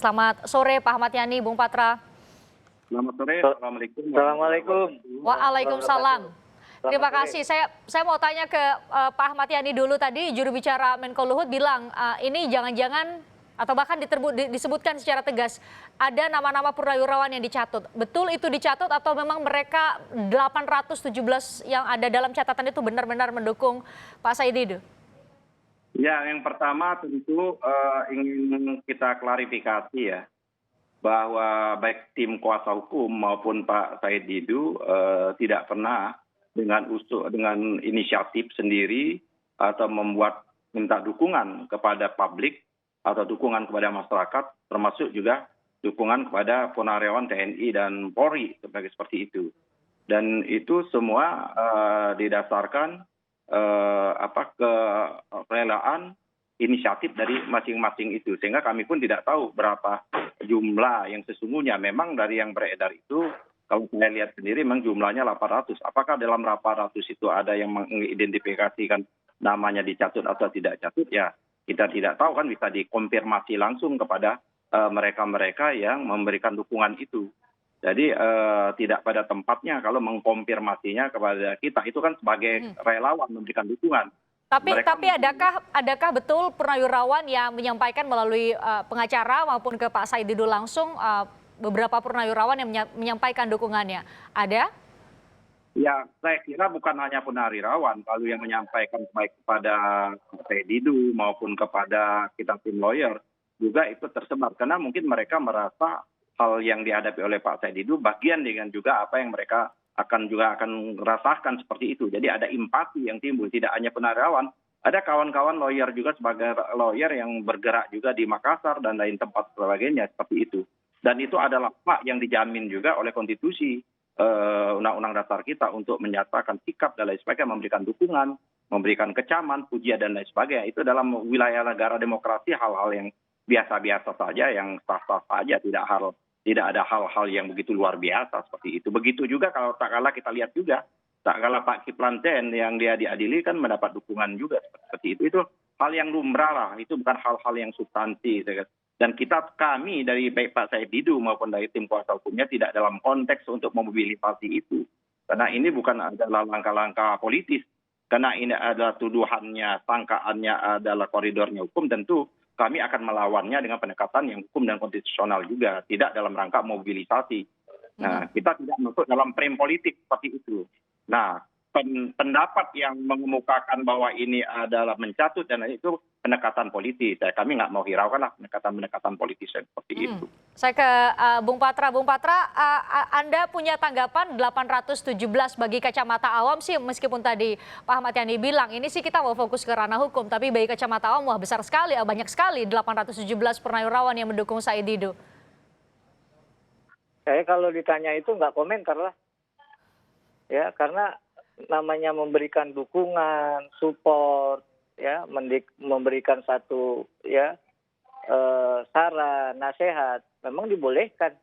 Selamat sore Pak Ahmad Yani, Bung Patra. Selamat sore, Assalamualaikum. Assalamualaikum. Waalaikumsalam. Terima Selamat sore. kasih. Saya mau tanya ke Pak Ahmad Yani dulu tadi, juru bicara Menko Luhut bilang ini jangan-jangan atau bahkan disebutkan secara tegas ada nama-nama purnawirawan yang dicatut. Betul itu dicatut atau memang mereka 817 yang ada dalam catatan itu benar-benar mendukung Pak Said Didu? Ya, yang pertama tentu ingin kita klarifikasi ya, bahwa baik tim kuasa hukum maupun Pak Said Didu tidak pernah dengan inisiatif sendiri atau minta dukungan kepada publik atau dukungan kepada masyarakat, termasuk juga dukungan kepada purnawirawan TNI dan Polri seperti itu. Dan itu semua didasarkan kerelaan inisiatif dari masing-masing itu, sehingga kami pun tidak tahu berapa jumlah yang sesungguhnya. Memang dari yang beredar itu kalau saya lihat sendiri memang jumlahnya 800. Apakah dalam 800 itu ada yang mengidentifikasikan namanya dicatut atau tidak catut, ya kita tidak tahu, kan bisa dikonfirmasi langsung kepada mereka-mereka yang memberikan dukungan itu. Jadi tidak pada tempatnya kalau mengkonfirmasinya kepada kita, itu kan sebagai relawan memberikan dukungan. Tapi adakah betul purnawirawan yang menyampaikan melalui pengacara maupun ke Pak Said Didu langsung beberapa purnawirawan yang menyampaikan dukungannya? Ada? Ya, saya kira bukan hanya purnawirawan, kalau yang menyampaikan baik kepada Said Didu maupun kepada kita tim lawyer juga itu tersebar, karena mungkin mereka merasa hal yang dihadapi oleh Pak Said Didu bagian dengan juga apa yang mereka akan rasakan seperti itu. Jadi ada empati yang timbul, tidak hanya purnawirawan, ada kawan-kawan lawyer juga sebagai lawyer yang bergerak juga di Makassar dan lain tempat sebagainya seperti itu. Dan itu adalah hak yang dijamin juga oleh konstitusi Undang-Undang Dasar kita untuk menyatakan sikap dan lain sebagainya, memberikan dukungan, memberikan kecaman, pujian dan lain sebagainya. Itu dalam wilayah negara demokrasi hal-hal yang biasa-biasa saja, yang sah-sah saja, tidak ada hal-hal yang begitu luar biasa seperti itu. Begitu juga kalau tak kalah kita lihat juga, tak kalah Pak Kiflan Zen yang dia diadili kan mendapat dukungan juga seperti itu. Itu hal yang lumrah lah, itu bukan hal-hal yang substansi. Dan kami dari baik Pak Said Didu maupun dari tim kuasa hukumnya tidak dalam konteks untuk memobilisasi itu. Karena ini bukan adalah langkah-langkah politis. Karena ini adalah tuduhannya, sangkaannya adalah koridornya hukum, tentu kami akan melawannya dengan pendekatan yang hukum dan konstitusional juga, tidak dalam rangka mobilisasi. Nah, kita tidak masuk dalam frame politik seperti itu. Nah, pendapat yang mengemukakan bahwa ini adalah mencatut dan itu pendekatan politis. Kami nggak mau hiraukan lah pendekatan politis seperti itu. Saya ke Bung Patra. Bung Patra, Anda punya tanggapan 817 bagi kacamata awam sih, meskipun tadi Pak Ahmad Yani bilang ini sih kita mau fokus ke ranah hukum, tapi bagi kacamata awam wah besar sekali, banyak sekali 817 purnawirawan yang mendukung Said Didu. Saya kalau ditanya itu nggak komentar lah. Ya, karena namanya memberikan dukungan, support, ya, memberikan satu ya saran, nasihat, memang dibolehkan.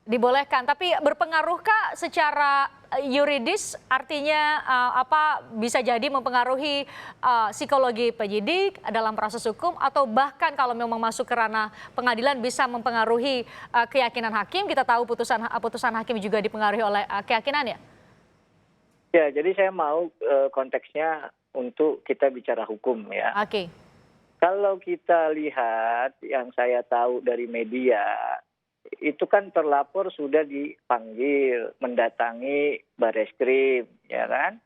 Dibolehkan, tapi berpengaruhkah secara yuridis? Artinya bisa jadi mempengaruhi psikologi penyidik dalam proses hukum, atau bahkan kalau memang masuk ke ranah pengadilan bisa mempengaruhi keyakinan hakim. Kita tahu putusan hakim juga dipengaruhi oleh keyakinannya. Ya, jadi saya mau konteksnya untuk kita bicara hukum ya. Oke. Kalau kita lihat yang saya tahu dari media, itu kan terlapor sudah dipanggil, mendatangi Barreskrim, ya kan?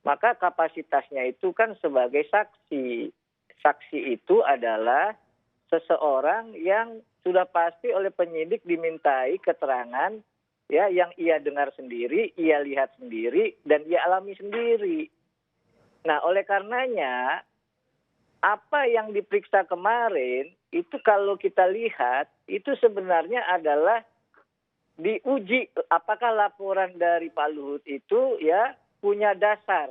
Maka kapasitasnya itu kan sebagai saksi. Saksi itu adalah seseorang yang sudah pasti oleh penyidik dimintai keterangan, ya, yang ia dengar sendiri, ia lihat sendiri, dan ia alami sendiri. Nah, oleh karenanya, apa yang diperiksa kemarin itu kalau kita lihat itu sebenarnya adalah diuji apakah laporan dari Pak Luhut itu ya punya dasar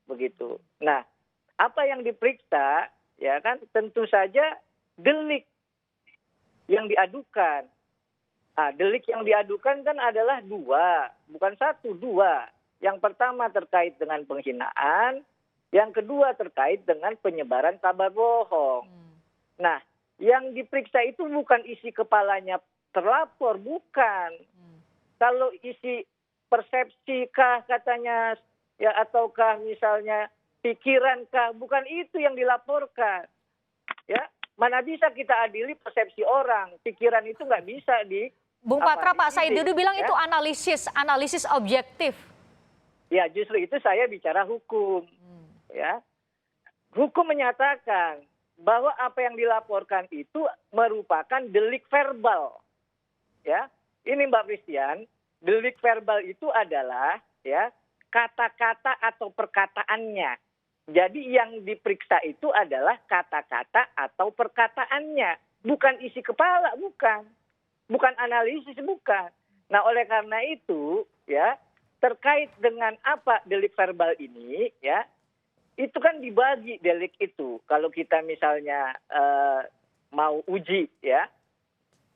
begitu. Nah, apa yang diperiksa ya kan tentu saja delik yang diadukan. Nah, delik yang diadukan kan adalah dua, bukan satu, dua. Yang pertama terkait dengan penghinaan, yang kedua terkait dengan penyebaran kabar bohong. Nah, Yang diperiksa itu bukan isi kepalanya terlapor, bukan. Kalau isi persepsikah katanya, ya ataukah misalnya pikirankah, bukan itu yang dilaporkan. Ya, mana bisa kita adili persepsi orang, pikiran itu nggak bisa di. Bung Patra, Pak Said disidik, Didu bilang ya. itu analisis objektif. Ya, justru itu saya bicara hukum. Ya, hukum menyatakan bahwa apa yang dilaporkan itu merupakan delik verbal. Ya, ini Mbak Christian, delik verbal itu adalah ya kata-kata atau perkataannya. Jadi yang diperiksa itu adalah kata-kata atau perkataannya, bukan isi kepala, bukan analisis, bukan. Nah, oleh karena itu, ya terkait dengan apa delik verbal ini, ya itu kan dibagi delik itu. Kalau kita misalnya mau uji, ya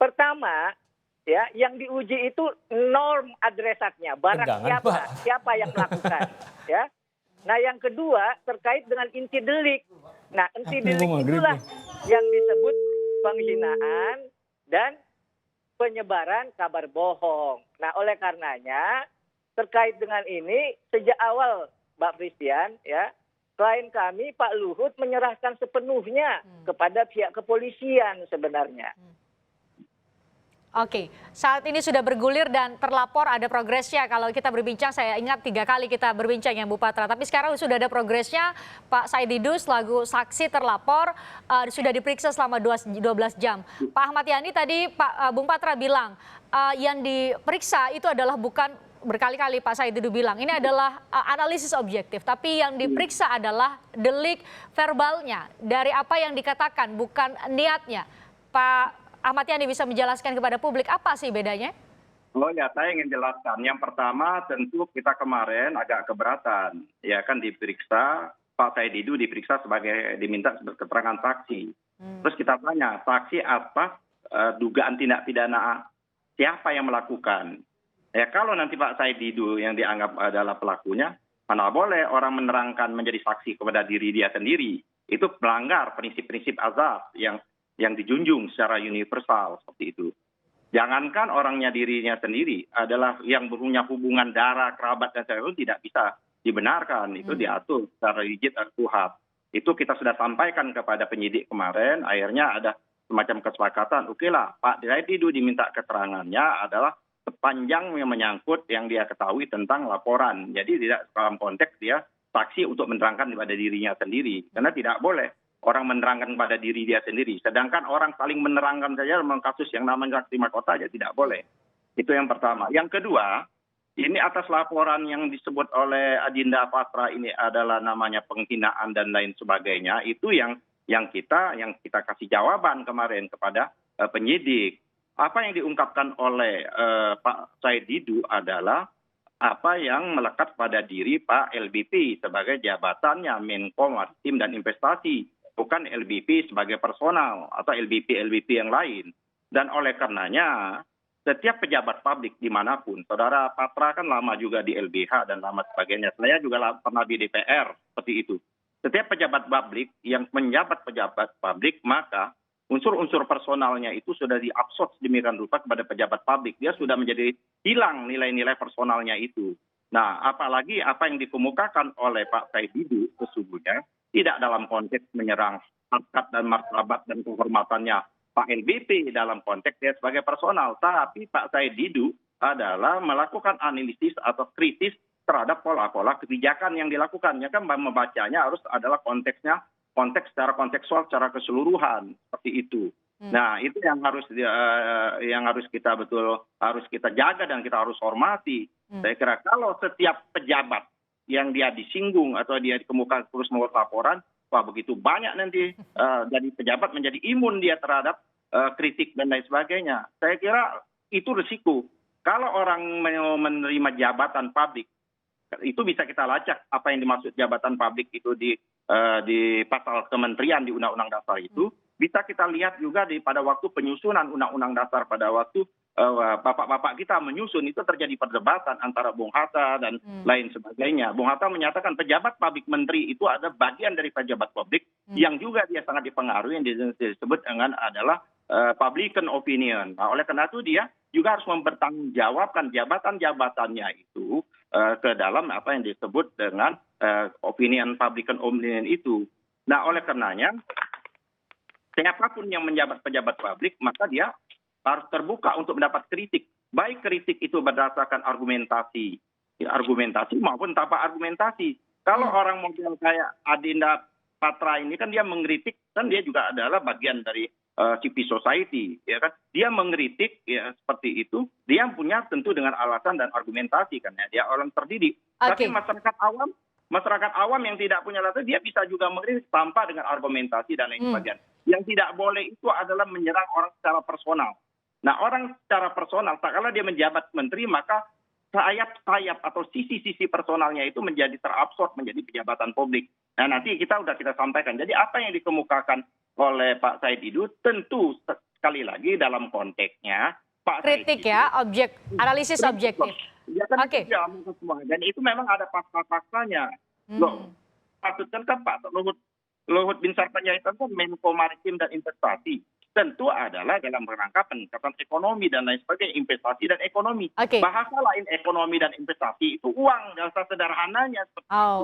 pertama, ya yang diuji itu norm adresatnya, barang siapa yang melakukan, ya. Nah, yang kedua terkait dengan inti delik. Nah, inti delik itulah yang disebut penghinaan dan penyebaran kabar bohong. Nah, oleh karenanya terkait dengan ini sejak awal Mbak Christian, ya klien kami Pak Luhut menyerahkan sepenuhnya kepada pihak kepolisian sebenarnya. Oke, saat ini sudah bergulir dan terlapor ada progresnya. Kalau kita berbincang, saya ingat 3 kali kita berbincang ya Bu Patra. Tapi sekarang sudah ada progresnya. Pak Said Didu selaku saksi terlapor sudah diperiksa selama 12 jam. Pak Ahmad Yani tadi Bung Patra bilang yang diperiksa itu adalah bukan, berkali-kali Pak Said Didu bilang ini adalah analisis objektif. Tapi yang diperiksa adalah delik verbalnya dari apa yang dikatakan, bukan niatnya. Pak Ahmad Yani bisa menjelaskan kepada publik apa sih bedanya? Oh ya, saya ingin jelaskan. Yang pertama tentu kita kemarin agak keberatan. Ya kan diperiksa, Pak Said Didu diperiksa diminta sebagai keterangan saksi. Terus kita tanya, saksi atas dugaan tindak pidana siapa yang melakukan? Ya kalau nanti Pak Said Didu yang dianggap adalah pelakunya, mana boleh orang menerangkan menjadi saksi kepada diri dia sendiri. Itu melanggar prinsip-prinsip azas yang dijunjung secara universal seperti itu. Jangankan orangnya dirinya sendiri adalah yang punya hubungan darah, kerabat dan sebagainya tidak bisa dibenarkan. Itu diatur secara rigid kuhap. Itu kita sudah sampaikan kepada penyidik kemarin. Akhirnya ada semacam kesepakatan. Oke lah, Pak Said Didu diminta keterangannya adalah sepanjang yang menyangkut yang dia ketahui tentang laporan. Jadi tidak dalam konteks dia saksi untuk menerangkan kepada dirinya sendiri. Karena tidak boleh orang menerangkan pada diri dia sendiri. Sedangkan orang saling menerangkan saja dalam kasus yang namanya saksi mahkota aja tidak boleh. Itu yang pertama. Yang kedua, ini atas laporan yang disebut oleh Adinda Patra ini adalah namanya penghinaan dan lain sebagainya. Itu yang kita kasih jawaban kemarin kepada penyidik. Apa yang diungkapkan oleh Pak Said Didu adalah apa yang melekat pada diri Pak LBP sebagai jabatannya Menko Maritim dan Investasi. Bukan LBP sebagai personal atau LBP yang lain. Dan oleh karenanya, setiap pejabat publik dimanapun, Saudara Patra kan lama juga di LBH dan lama sebagainya. Saya juga pernah di DPR, seperti itu. Setiap pejabat publik yang menjabat pejabat publik, maka unsur-unsur personalnya itu sudah diabsorb sedemikian rupa kepada pejabat publik. Dia sudah menjadi hilang nilai-nilai personalnya itu. Nah, apalagi apa yang dikemukakan oleh Pak Said Didu sesungguhnya, tidak dalam konteks menyerang harkat dan martabat dan kehormatannya Pak LBP dalam konteks dia sebagai personal. Tapi Pak Said Didu adalah melakukan analisis atau kritis terhadap pola-pola kebijakan yang dilakukannya. Kan membacanya harus adalah konteksnya, konteks secara kontekstual, secara keseluruhan. Seperti itu. Nah, itu yang harus kita jaga dan kita harus hormati. Saya kira kalau setiap pejabat yang dia disinggung atau dia dikemukakan terus membuat laporan, wah begitu banyak nanti dari pejabat menjadi imun dia terhadap kritik dan lain sebagainya. Saya kira itu risiko. Kalau orang menerima jabatan publik, itu bisa kita lacak apa yang dimaksud jabatan publik itu di pasal kementerian di Undang-Undang Dasar itu. Bisa kita lihat juga pada waktu penyusunan Undang-Undang Dasar pada waktu bapak-bapak kita menyusun, itu terjadi perdebatan antara Bung Hatta dan lain sebagainya. Bung Hatta menyatakan pejabat publik menteri itu ada bagian dari pejabat publik yang juga dia sangat dipengaruhi, yang disebut dengan adalah publican opinion. Nah, oleh karena itu dia juga harus mempertanggungjawabkan jabatan-jabatannya itu ke dalam apa yang disebut dengan publican opinion itu. Nah, oleh karenanya siapapun yang menjabat pejabat publik, maka dia harus terbuka untuk mendapat kritik. Baik kritik itu berdasarkan argumentasi maupun tanpa argumentasi. Kalau orang model kayak Adinda Patra ini kan dia mengkritik, kan dia juga adalah bagian dari civil society, ya kan? Dia mengkritik ya seperti itu, dia punya tentu dengan alasan dan argumentasi kan ya. Dia orang terdidik. Tapi masyarakat awam yang tidak punya latar, dia bisa juga mengkritik tanpa dengan argumentasi dan lain sebagainya. Yang tidak boleh itu adalah menyerang orang secara personal. Nah, orang secara personal, tak kala dia menjabat menteri, maka sayap-sayap atau sisi-sisi personalnya itu menjadi terabsorb menjadi pejabatan publik. Nah, nanti kita sampaikan. Jadi apa yang dikemukakan oleh Pak Said Didu tentu sekali lagi dalam konteksnya Pak Kritik Said ya, analisis objektif. Ya kan Oke. itu semua. Dan itu memang ada fakta-faktanya. Loh, maksudnya kan Pak Luhut Bin Sarpanjaitan kan Menko Maritim dan Investasi. Tentu adalah dalam rangka peningkatan ekonomi dan lain sebagainya, investasi dan ekonomi. Oke. Bahasa lain ekonomi dan investasi itu uang, dasar sederhananya.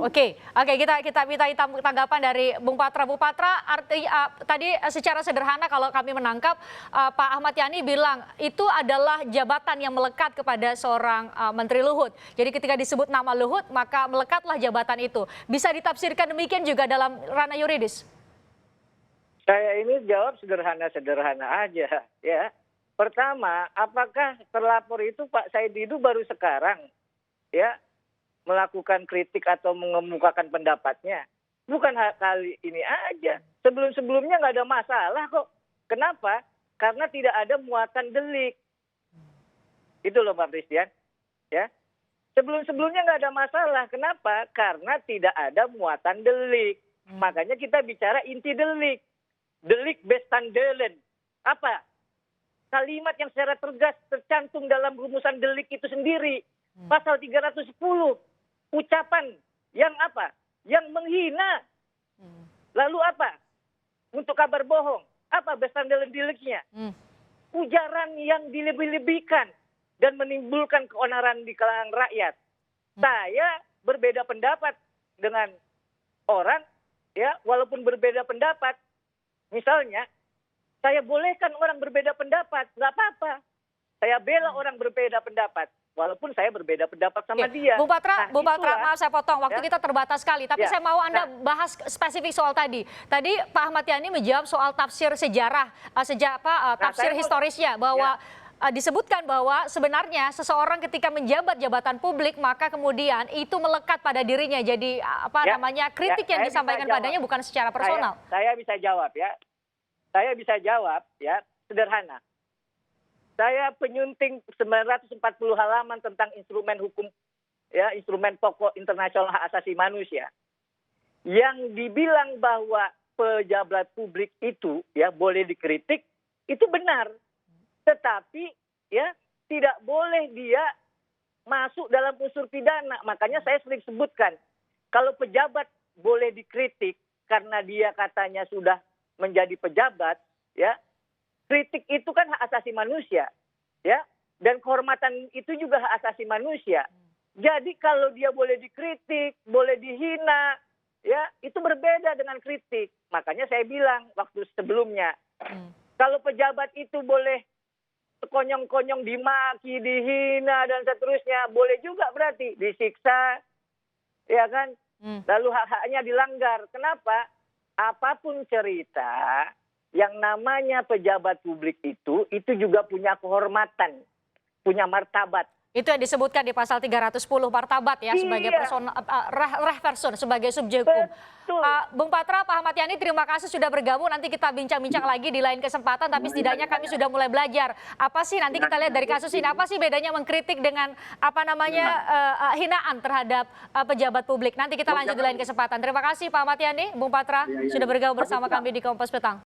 Oke, kita minta tanggapan dari Bung Patra. Bung Patra, tadi secara sederhana kalau kami menangkap Pak Ahmad Yani bilang itu adalah jabatan yang melekat kepada seorang Menteri Luhut. Jadi ketika disebut nama Luhut, maka melekatlah jabatan itu. Bisa ditafsirkan demikian juga dalam ranah yuridis? Saya ini jawab sederhana-sederhana aja ya. Pertama, apakah terlapor itu Pak Said Didu baru sekarang ya melakukan kritik atau mengemukakan pendapatnya? Bukan kali ini aja. Sebelum-sebelumnya nggak ada masalah kok. Kenapa? Karena tidak ada muatan delik. Itu loh Pak Christian. Ya. Sebelum-sebelumnya nggak ada masalah. Kenapa? Karena tidak ada muatan delik. Makanya kita bicara inti delik. Delik bestandelen. Apa? Kalimat yang secara tegas tercantum dalam rumusan delik itu sendiri. Pasal 310. Ucapan yang apa? Yang menghina. Lalu apa? Untuk kabar bohong. Apa bestandelen deliknya? Ujaran yang dilebih-lebihkan dan menimbulkan keonaran di kalangan rakyat. Saya berbeda pendapat dengan orang, ya, walaupun berbeda pendapat. Misalnya, saya bolehkan orang berbeda pendapat, nggak apa-apa. Saya bela orang berbeda pendapat, walaupun saya berbeda pendapat sama dia. Bung Patra, maaf saya potong, waktu kita terbatas sekali. Tapi saya mau Anda bahas spesifik soal tadi. Tadi Pak Ahmad Yani menjawab soal tafsir sejarah, tafsir historisnya, bahwa disebutkan bahwa sebenarnya seseorang ketika menjabat jabatan publik, maka kemudian itu melekat pada dirinya. Jadi kritik yang disampaikan padanya bukan secara personal. Saya bisa jawab ya. Saya bisa jawab ya, sederhana. Saya penyunting 940 halaman tentang instrumen hukum, ya, instrumen pokok internasional hak asasi manusia. Yang dibilang bahwa pejabat publik itu ya boleh dikritik, itu benar. Tetapi ya tidak boleh dia masuk dalam unsur pidana. Makanya saya sering sebutkan, kalau pejabat boleh dikritik karena dia katanya sudah menjadi pejabat, ya, kritik itu kan hak asasi manusia, ya, dan kehormatan itu juga hak asasi manusia. Jadi kalau dia boleh dikritik, boleh dihina, ya, itu berbeda dengan kritik. Makanya saya bilang waktu sebelumnya, kalau pejabat itu boleh sekonyong-konyong dimaki, dihina dan seterusnya, boleh juga berarti disiksa, ya kan? Lalu hak-haknya dilanggar. Kenapa? Apapun cerita, yang namanya pejabat publik itu juga punya kehormatan, punya martabat. Itu yang disebutkan di pasal 310 martabat ya, sebagai person, sebagai subjek hukum. Bung Patra, Pak Ahmad Yani, terima kasih sudah bergabung. Nanti kita bincang-bincang lagi di lain kesempatan, tapi setidaknya kami sudah mulai belajar. Apa sih, nanti kita lihat dari kasus ini, apa sih bedanya mengkritik dengan hinaan terhadap pejabat publik. Nanti kita lanjut di lain kesempatan. Terima kasih Pak Ahmad Yani, Bung Patra sudah bergabung bersama kami di Kompas Petang.